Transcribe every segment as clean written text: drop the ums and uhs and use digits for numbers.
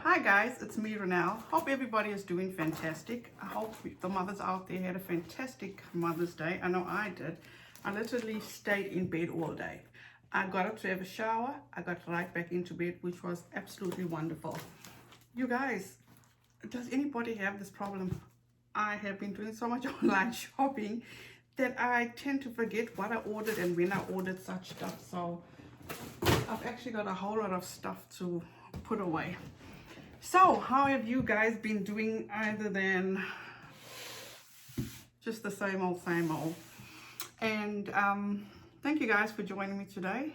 Hi guys, it's me Renelle. Hope everybody is doing fantastic. I hope the mothers out there had a fantastic Mother's Day. I know I did. I literally stayed in bed all day. I got up to have a shower. I got right back into bed, which was absolutely wonderful. You guys, does anybody have this problem? I have been doing so much online shopping that I tend to forget what I ordered and when I ordered such stuff. So I've actually got a whole lot of stuff to put away. So how have you guys been doing other than just the same old? And thank you guys for joining me today.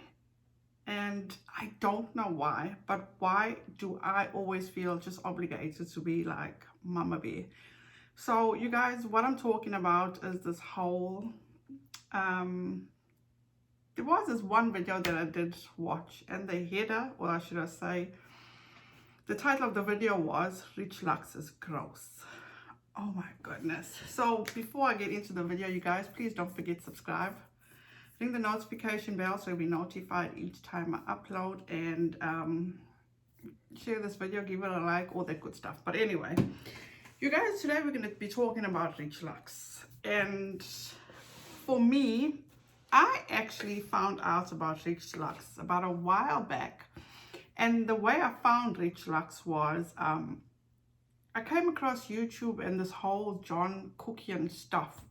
And I don't know why, but why do I always feel just obligated to be like Mama Bear? So you guys, what I'm talking about is this whole there was this one video that I did watch, and the header, or should I say, the title of the video was Rich Lux is Gross. Oh my goodness. So before I get into the video, you guys, please don't forget to subscribe. Ring the notification bell so you'll be notified each time I upload, and share this video, give it a like, all that good stuff. But anyway, you guys, today we're going to be talking about Rich Lux. And for me, I actually found out about Rich Lux about a while back. And the way I found Rich Lux was I came across YouTube and this whole John Cookian stuff.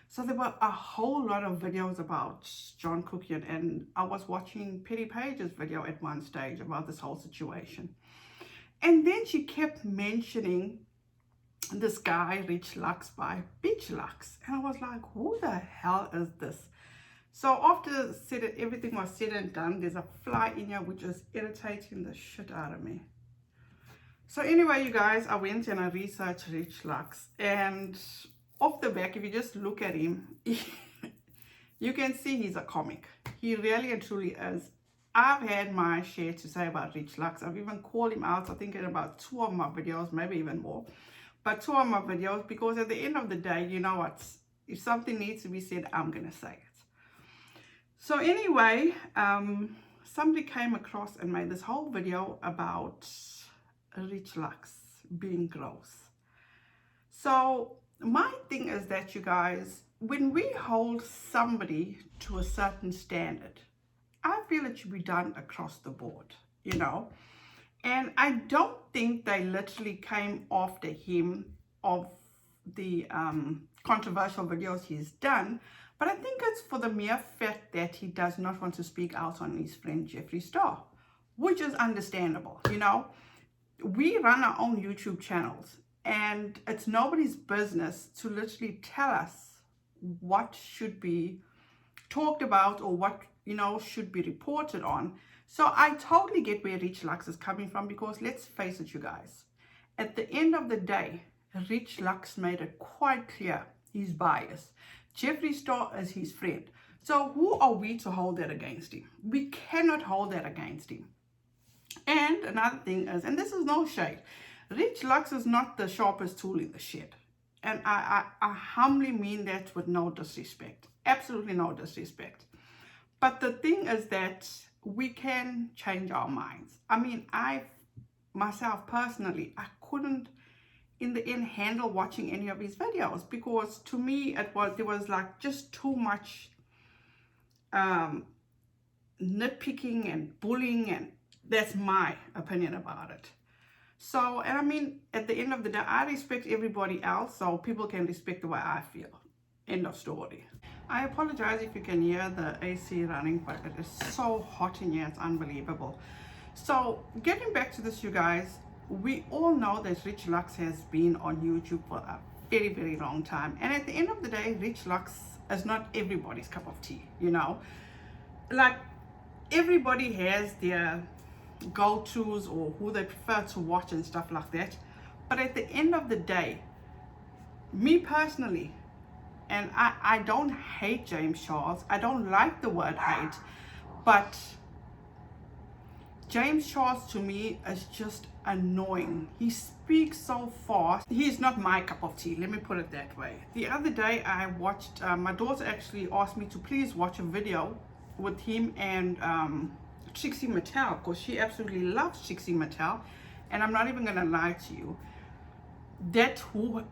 So there were a whole lot of videos about John Cookian, and I was watching Petty Page's video at one stage about this whole situation. And then she kept mentioning this guy, Rich Lux by Beach Lux. And I was like, who the hell is this? So after everything was said and done, there's a fly in here which is irritating the shit out of me. So anyway, you guys, I went and I researched Rich Lux, and off the back, if you just look at him, you can see he's a comic. He really and truly is. I've had my share to say about Rich Lux. I've even called him out, I think, in about 2 of my videos, maybe even more. But 2 of my videos, because at the end of the day, you know what? If something needs to be said, I'm going to say it. So anyway, somebody came across and made this whole video about Rich Lux being gross. So my thing is that, you guys, when we hold somebody to a certain standard, I feel it should be done across the board, you know. And I don't think they literally came after him of the controversial videos he's done. But I think it's for the mere fact that he does not want to speak out on his friend Jeffree Star, which is understandable, you know. We run our own YouTube channels, and it's nobody's business to literally tell us what should be talked about or what, you know, should be reported on. So I totally get where Rich Lux is coming from, because let's face it, you guys, at the end of the day, Rich Lux made it quite clear he's biased. Jeffree Star is his friend. So who are we to hold that against him? We cannot hold that against him. And another thing is, and this is no shade, Rich Lux is not the sharpest tool in the shed. And I humbly mean that with no disrespect. Absolutely no disrespect. But the thing is that we can change our minds. I mean, myself personally, I couldn't in the end handle watching any of his videos, because to me there was like just too much nitpicking and bullying, and that's my opinion about it. So, and I mean, at the end of the day, I respect everybody else, so people can respect the way I feel. End of story. I apologize if you can hear the AC running, but it is so hot in here, it's unbelievable. So getting back to this, you guys, we all know that Rich Lux has been on YouTube for a very, very long time. And at the end of the day, Rich Lux is not everybody's cup of tea, you know. Like, everybody has their go-tos or who they prefer to watch and stuff like that. But at the end of the day, me personally, and I don't hate James Charles. I don't like the word hate, but James Charles to me is just annoying. He speaks so fast. He's not my cup of tea, let me put it that way. The other day I watched, my daughter actually asked me to please watch a video with him and Trixie Mattel, because she absolutely loves Trixie Mattel. And I'm not even gonna lie to you, that who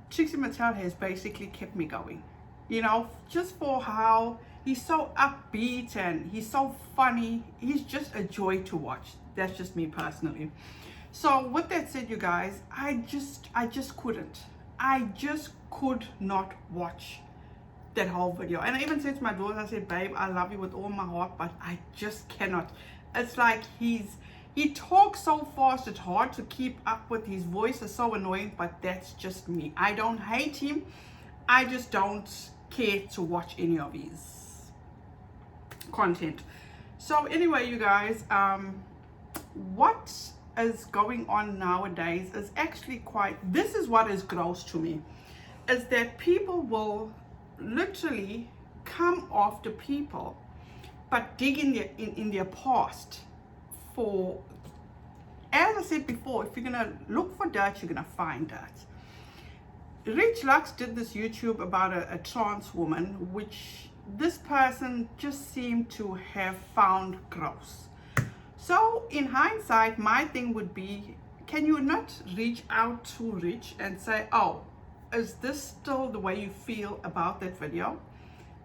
Trixie Mattel has basically kept me going, you know, just for how he's so upbeat and he's so funny. He's just a joy to watch. That's just me personally. So with that said, you guys, I just couldn't. I just could not watch that whole video. And I even said to my daughter, I said, babe, I love you with all my heart, but I just cannot. It's like he talks so fast, it's hard to keep up with. His voice is so annoying, but that's just me. I don't hate him. I just don't care to watch any of his content. So anyway, you guys, what is going on nowadays is actually this is what is gross to me, is that people will literally come after people, but dig in their past for, as I said before, if you're gonna look for dirt, you're gonna find dirt. Rich Lux did this YouTube about a trans woman, which this person just seemed to have found gross. So in hindsight, my thing would be, can you not reach out to Rich and say, oh, is this still the way you feel about that video?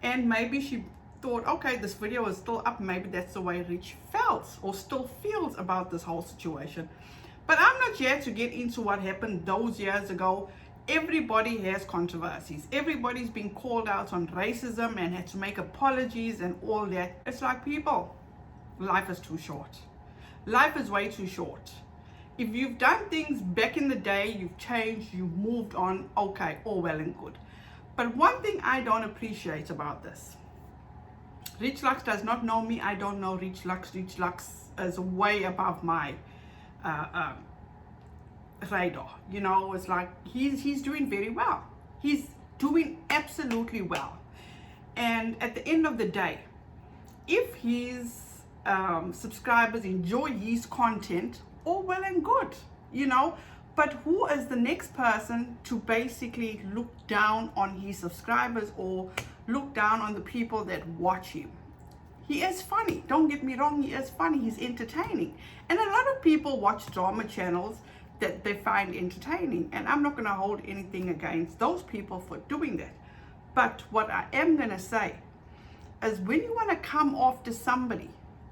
And maybe she thought, okay, this video is still up, maybe that's the way Rich felt or still feels about this whole situation. But I'm not here to get into what happened those years ago. Everybody has controversies. Everybody's been called out on racism and had to make apologies and all that. It's like, people, life is too short. Life is way too short. If you've done things back in the day, you've changed, you've moved on, okay, all well and good. But one thing I don't appreciate about this, Rich Lux does not know me. I don't know Rich Lux. Rich Lux is way above my radar. You know, it's like he's doing very well. He's doing absolutely well. And at the end of the day, if his subscribers enjoy his content, all well and good, you know. But who is the next person to basically look down on his subscribers or look down on the people that watch him? He is funny, don't get me wrong, he is funny, he's entertaining. And a lot of people watch drama channels that they find entertaining, and I'm not going to hold anything against those people for doing that. But what I am going to say is, when you want to come after somebody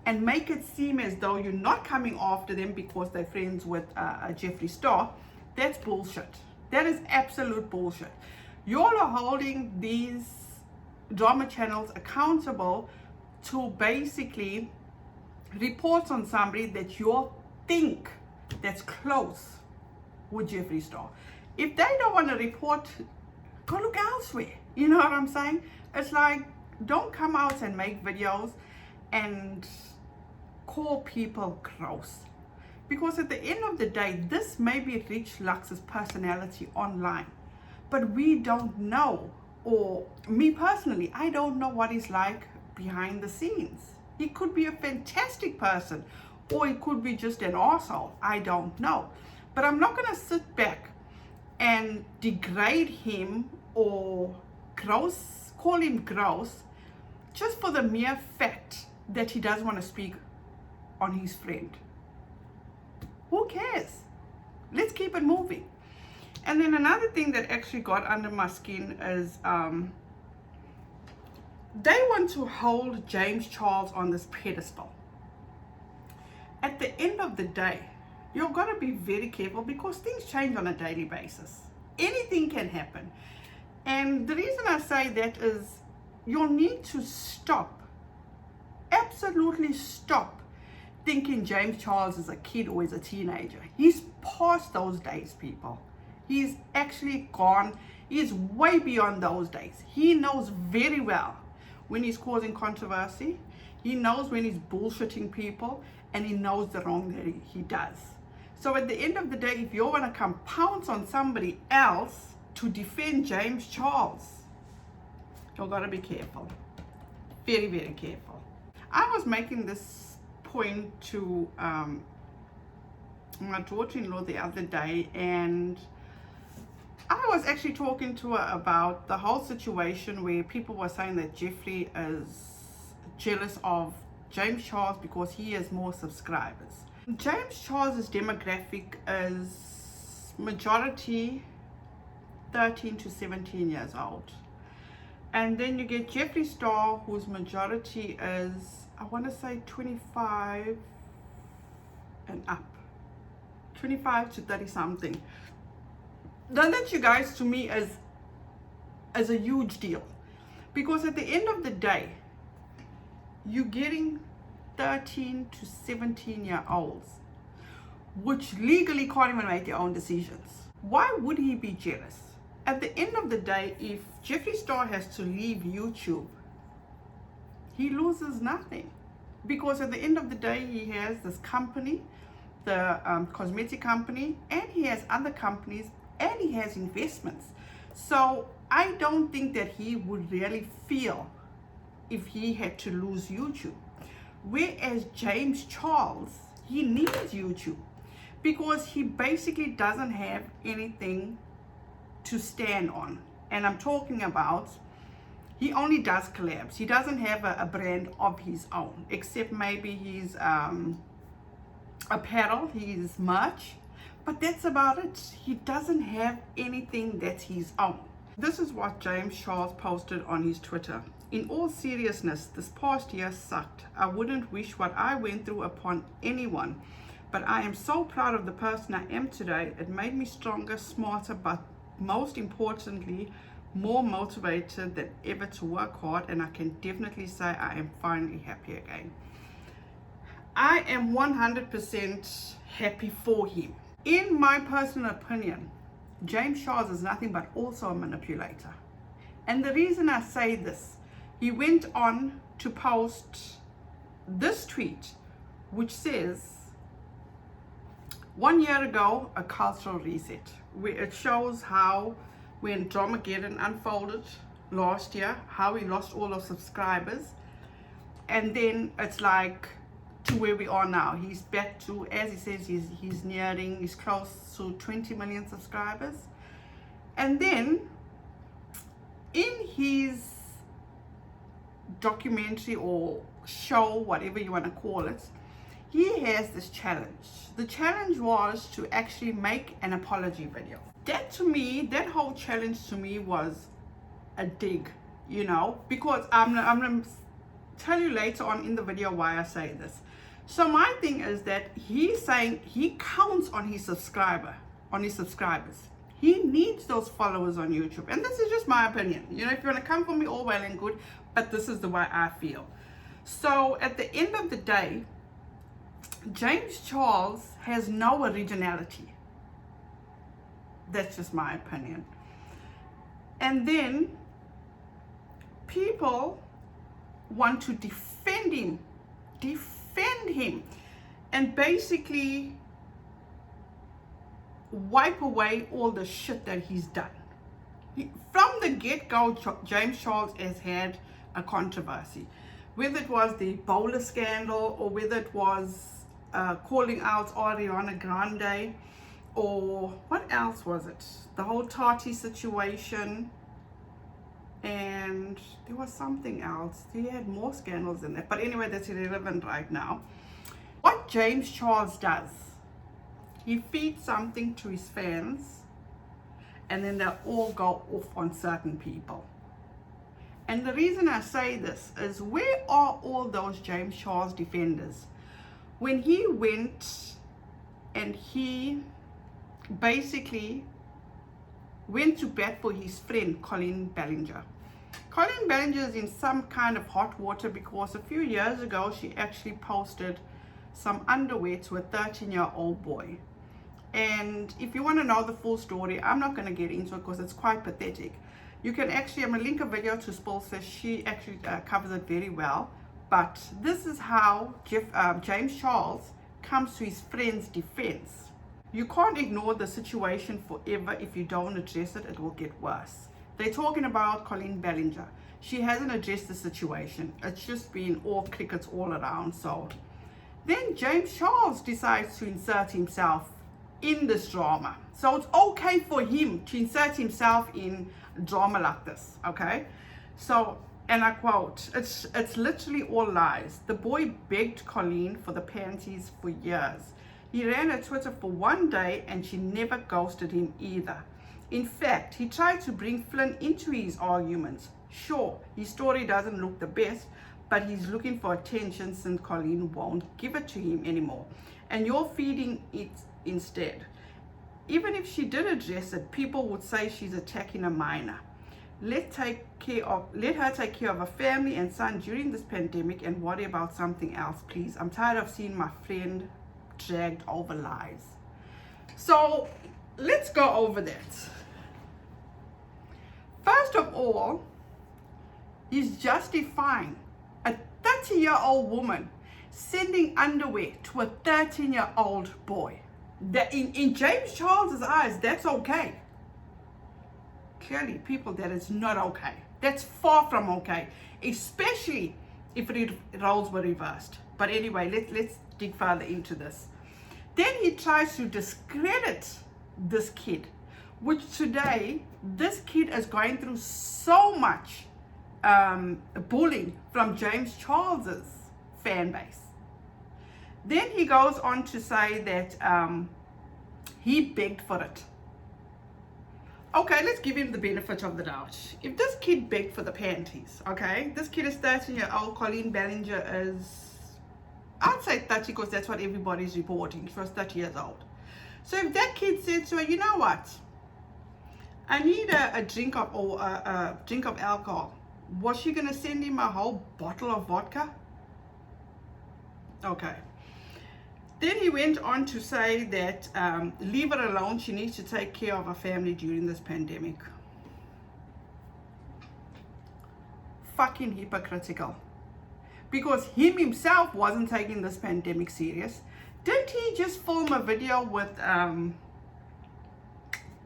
and make it seem as though you're not coming after them because they're friends with Jeffree Star, that's bullshit. That is absolute bullshit. You all are holding these drama channels accountable to basically report on somebody that you all think that's close with Jeffree Star. If they don't want to report, go look elsewhere. You know what I'm saying? It's like, don't come out and make videos and call people gross, because at the end of the day, this may be Rich Lux's personality online, but we don't know, or me personally, I don't know what he's like behind the scenes. He could be a fantastic person, or he could be just an arsehole. I don't know. But I'm not going to sit back and degrade him or gross, call him gross, just for the mere fact that he doesn't want to speak on his friend. Who cares? Let's keep it moving. And then another thing that actually got under my skin is they want to hold James Charles on this pedestal. At the end of the day, you've got to be very careful, because things change on a daily basis. Anything can happen. And the reason I say that is, you'll need to stop, absolutely stop thinking James Charles is a kid or is a teenager. He's past those days, people. He's actually gone. He's way beyond those days. He knows very well when he's causing controversy. He knows when he's bullshitting people, and he knows the wrong that he does. So at the end of the day, if you want to come pounce on somebody else to defend James Charles, you've got to be careful. Very, very careful. I was making this point to my daughter-in-law the other day, and I was actually talking to her about the whole situation where people were saying that Jeffree is jealous of James Charles because he has more subscribers. James Charles's demographic is majority 13 to 17 years old. And then you get Jeffree Star, whose majority is, I want to say 25 and up. 25 to 30 something. Now that, you guys, to me is a huge deal. Because at the end of the day, you're getting 13 to 17 year olds, which legally can't even make their own decisions. Why would he be jealous? At the end of the day, if Jeffree Star has to leave YouTube, he loses nothing. Because at the end of the day, he has this company, the cosmetic company, and he has other companies, and he has investments. So I don't think that he would really feel if he had to lose YouTube. Whereas James Charles, he needs YouTube because he basically doesn't have anything to stand on. And I'm talking about, he only does collabs. He doesn't have a brand of his own, except maybe his apparel, his merch, but that's about it. He doesn't have anything that's his own. This is what James Charles posted on his Twitter. In all seriousness, this past year sucked. I wouldn't wish what I went through upon anyone, but I am so proud of the person I am today. It made me stronger, smarter, but most importantly, more motivated than ever to work hard, and I can definitely say I am finally happy again. I am 100% happy for him. In my personal opinion, James Charles is nothing but also a manipulator. And the reason I say this, he went on to post this tweet, which says, 1 year ago, a cultural reset, where it shows how when Dramageddon unfolded last year, how he lost all of subscribers. And then it's like to where we are now. He's back to, as he says, he's close to 20 million subscribers. And then in his documentary or show, whatever you want to call it, he has this challenge. The challenge was to actually make an apology video. That to me, that whole challenge to me was a dig, you know, because I'm going to tell you later on in the video why I say this. So my thing is that he's saying he counts on his subscribers. He needs those followers on YouTube. And this is just my opinion. You know, if you want to come for me, all well and good, but this is the way I feel. So at the end of the day, James Charles has no originality. That's just my opinion. And then people want to defend him, and basically wipe away all the shit that he's done. From the get-go, James Charles has had a controversy, whether it was the bowler scandal or whether it was calling out Ariana Grande, or what else was it? The whole Tati situation, and there was something else. He had more scandals in that, but anyway, that's irrelevant right now. What James Charles does, he feeds something to his fans, and then they'll all go off on certain people. And the reason I say this is, where are all those James Charles defenders? When he went and he basically went to bat for his friend Colleen Ballinger. Colleen Ballinger is in some kind of hot water because a few years ago she actually posted some underwear to a 13-year-old boy. And if you want to know the full story, I'm not going to get into it because it's quite pathetic. You can actually, I'm going to link a video to Sesh. She actually covers it very well. But this is how James Charles comes to his friend's defense. You can't ignore the situation forever. If you don't address it, it will get worse. They're talking about Colleen Ballinger. She hasn't addressed the situation. It's just been all crickets all around. So then James Charles decides to insert himself in this drama. So it's okay for him to insert himself in drama like this, okay? So, And I quote, it's literally all lies. The boy begged Colleen for the panties for years. He ran her Twitter for one day and she never ghosted him either. In fact, he tried to bring Flynn into his arguments. Sure, his story doesn't look the best, but he's looking for attention since Colleen won't give it to him anymore. And you're feeding it instead. Even if she did address it, people would say she's attacking a minor. Let her take care of her family and son during this pandemic and worry about something else, please. I'm tired of seeing my friend dragged over lies. So let's go over that. First of all, he's justifying a 30-year-old woman sending underwear to a 13-year-old boy. That in James Charles's eyes, that's okay. Clearly, people, that is not okay. That's far from okay, especially if roles were reversed. But anyway, let's dig further into this. Then he tries to discredit this kid, which today, this kid is going through so much bullying from James Charles's fan base. Then he goes on to say that he begged for it. Okay, let's give him the benefit of the doubt. If this kid begged for the panties, okay, this kid is 13-year-old, Colleen Ballinger is, I'd say 30 because that's what everybody's reporting. She was 30 years old. So if that kid said to her, you know what, I need a drink of alcohol, was she gonna send him a whole bottle of vodka? Okay. Then he went on to say that leave her alone, she needs to take care of her family during this pandemic. Fucking hypocritical. Because him himself wasn't taking this pandemic serious. Didn't he just film a video with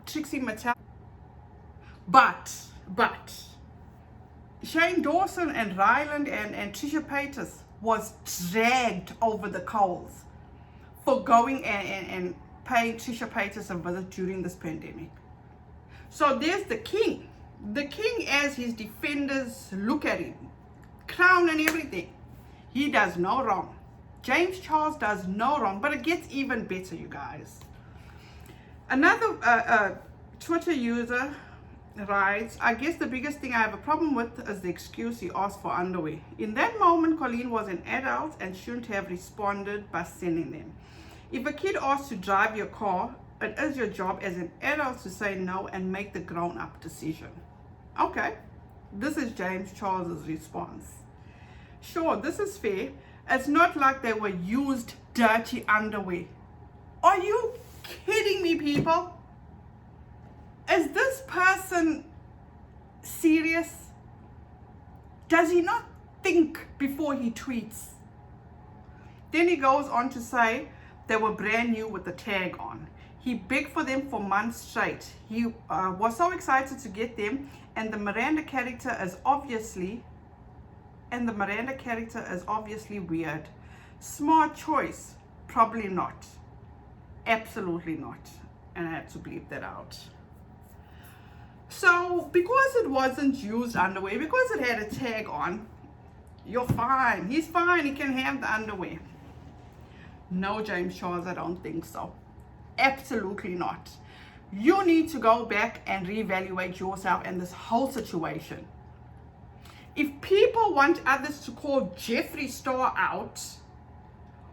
Trixie Mattel? But Shane Dawson and Ryland and Trisha Paytas was dragged over the coals for going and paying Trisha Paytas a visit during this pandemic. So there's the king. The king, as his defenders look at him, crown and everything. He does no wrong. James Charles does no wrong, but it gets even better, you guys. Another Twitter user writes, I guess the biggest thing I have a problem with is the excuse he asked for underwear. In that moment, Colleen was an adult and shouldn't have responded by sending them. If a kid asks to drive your car, it is your job as an adult to say no and make the grown-up decision. Okay, this is James Charles's response. Sure, this is fair. It's not like they were used dirty underwear. Are you kidding me, people? Is this person serious? Does he not think before he tweets? Then he goes on to say they were brand new with the tag on. He begged for them for months straight. He was so excited to get them, and the Miranda character is obviously weird. Smart choice? Probably not. Absolutely not. And I had to bleep that out. So because it wasn't used underwear, because it had a tag on, you're fine. He's fine. He can have the underwear. No, James Charles, I don't think so. Absolutely not. You need to go back and reevaluate yourself and this whole situation. If people want others to call Jeffree Star out,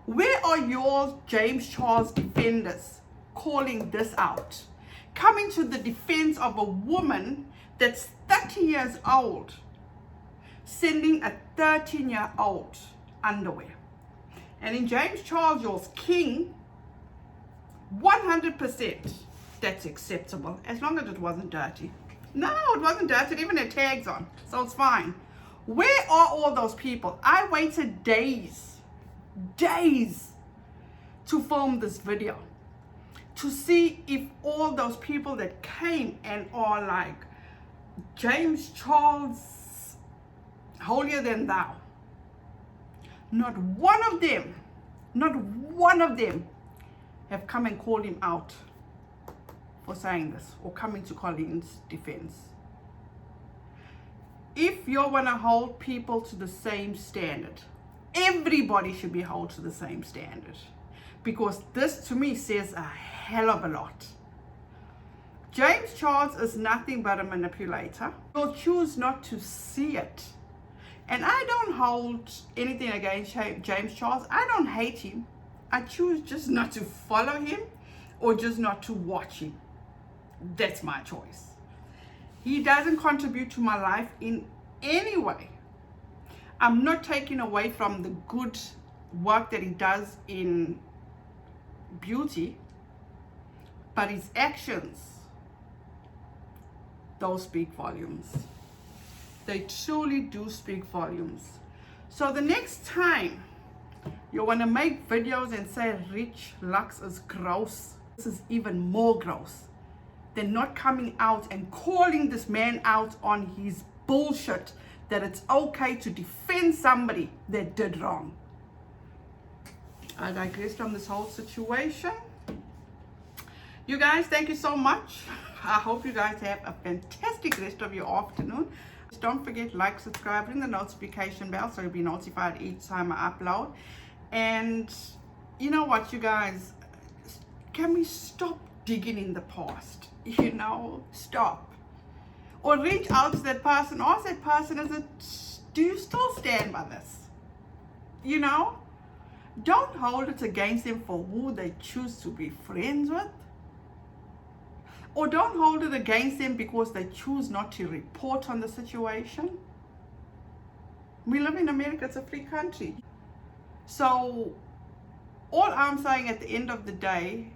where are your James Charles defenders calling this out? Coming to the defense of a woman that's 30 years old, sending a 13-year-old underwear. And in James Charles, your king, 100% that's acceptable, as long as it wasn't dirty. No, it wasn't dirty, it even had tags on, so it's fine. Where are all those people? I waited days to film this video, to see if all those people that came and are like, James Charles, holier than thou, not one of them have come and called him out for saying this or coming to Colleen's defense. if you want to hold people to the same standard, everybody should be held to the same standard, because this to me says a hell of a lot. James Charles is nothing but a manipulator. You'll choose not to see it. And I don't hold anything against James Charles. I don't hate him. I choose just not to follow him or just not to watch him. That's my choice. He doesn't contribute to my life in any way. I'm not taking away from the good work that he does in beauty, but his actions, those speak volumes. They truly do speak volumes. So the next time you want to make videos and say Rich Lux is gross, this is even more gross than not coming out and calling this man out on his bullshit that it's okay to defend somebody that did wrong. I digress from this whole situation. You guys, thank you so much. I hope you guys have a fantastic rest of your afternoon. Don't forget, like, subscribe, ring the notification bell so you'll be notified each time I upload. And you know what, you guys, can we stop digging in the past? You know, stop. Or reach out to that person, ask that person, do you still stand by this? You know, don't hold it against them for who they choose to be friends with. Or don't hold it against them because they choose not to report on the situation. We live in America, it's a free country. So all I'm saying at the end of the day,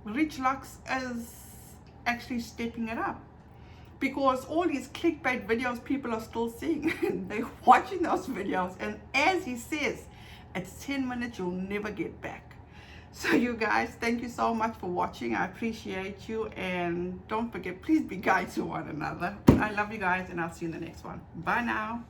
Rich Lux is actually stepping it up. Because all these clickbait videos people are still seeing, they're watching those videos, and as he says, it's 10 minutes you'll never get back. So you guys, thank you so much for watching. I appreciate you, and don't forget, please be kind to one another. I love you guys, and I'll see you in the next one. Bye now.